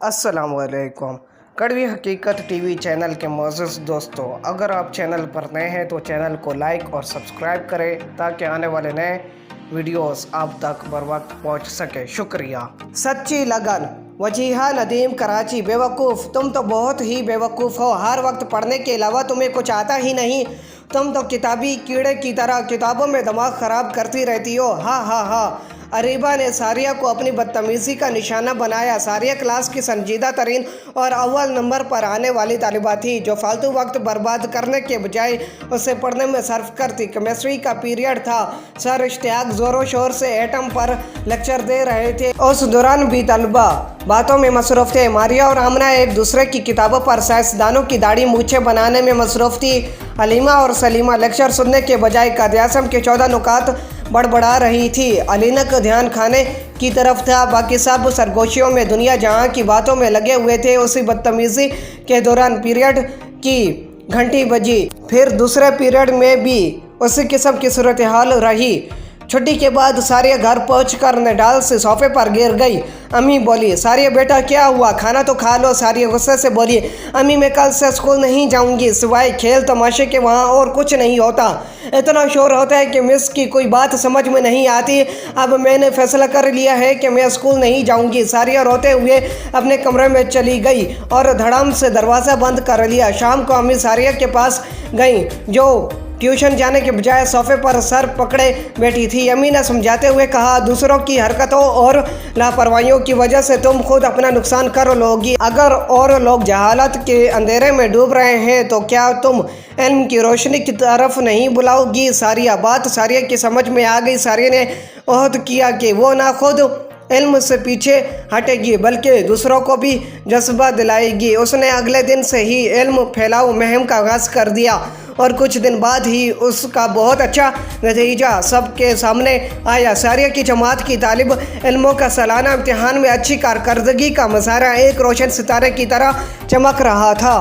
अस्सलाम वालेकुम। कड़वी हकीकत टीवी चैनल के मोअज़्ज़ज़ दोस्तों, अगर आप चैनल पर नए हैं तो चैनल को लाइक और सब्सक्राइब करें ताकि आने वाले नए वीडियोस आप तक बर वक्त पहुँच सके। शुक्रिया। सच्ची लगन। वजीहा नदीम कराची। बेवकूफ़, तुम तो बहुत ही बेवकूफ़ हो। हर वक्त पढ़ने के अलावा तुम्हें कुछ आता ही नहीं। तुम तो किताबी कीड़े की तरह किताबों में दिमाग ख़राब करती रहती हो। हाँ हाँ हाँ। अरीबा ने सारिया को अपनी बदतमीज़ी का निशाना बनाया। सारिया क्लास की संजीदा तरीन और अव्वल नंबर पर आने वाली तालिबा थी जो फालतू वक्त बर्बाद करने के बजाय उसे पढ़ने में सर्फ करती। केमिस्ट्री का पीरियड था। सर इश्तियाक ज़ोरों शोर से एटम पर लेक्चर दे रहे थे। उस दौरान भी तलबा बातों में मसरूफ़ थे। मारिया और आमना एक दूसरे की किताबों पर साइंसदानों की दाढ़ी मूछे बनाने में मसरूफ़ थी। अलीमा और सलीमा लेक्चर सुनने के बजाय कायद-ए-आज़म के 14 नुकात बड़बड़ा रही थी। अलीना का ध्यान खाने की तरफ था। बाकी सब सरगोशियों में दुनिया जहां की बातों में लगे हुए थे। उसी बदतमीज़ी के दौरान पीरियड की घंटी बजी। फिर दूसरे पीरियड में भी उसी किस्म की सूरत हाल रही। छुट्टी के बाद सारिया घर पहुंचकर नडाल से सोफे पर गिर गई। अम्मी बोली, सारिया बेटा क्या हुआ, खाना तो खा लो। सारिया गुस्से से बोली, अम्मी मैं कल से स्कूल नहीं जाऊंगी। सिवाय खेल तमाशे के वहाँ और कुछ नहीं होता। इतना शोर होता है कि मिस की कोई बात समझ में नहीं आती। अब मैंने फैसला कर लिया है कि मैं स्कूल नहीं जाऊंगी। सारिया रोते हुए अपने कमरे में चली गई और धड़ाम से दरवाज़ा बंद कर लिया। शाम को अम्मी सारिया के पास गई जो ट्यूशन जाने के बजाय सोफे पर सर पकड़े बैठी थी। अम्मी ने समझाते हुए कहा, दूसरों की हरकतों और लापरवाहियों की वजह से तुम खुद अपना नुकसान कर लोगी। अगर और लोग जहालत के अंधेरे में डूब रहे हैं तो क्या तुम इल्म की रोशनी की तरफ नहीं बुलाओगी। सारिया बात सारिया की समझ में आ गई। सारिया ने ओहद किया कि वो ना खुद इल्म से पीछे हटेगी बल्कि दूसरों को भी जज्बा दिलाएगी। उसने अगले दिन से ही इल्म फैलाओ मुहिम का आगाज़ कर दिया और कुछ दिन बाद ही उसका बहुत अच्छा नतीजा सबके सामने आया। सारिया की जमात की तालिब इल्मों का सालाना इम्तिहान में अच्छी कारकर्दगी का मुजाहरा एक रोशन सितारे की तरह चमक रहा था।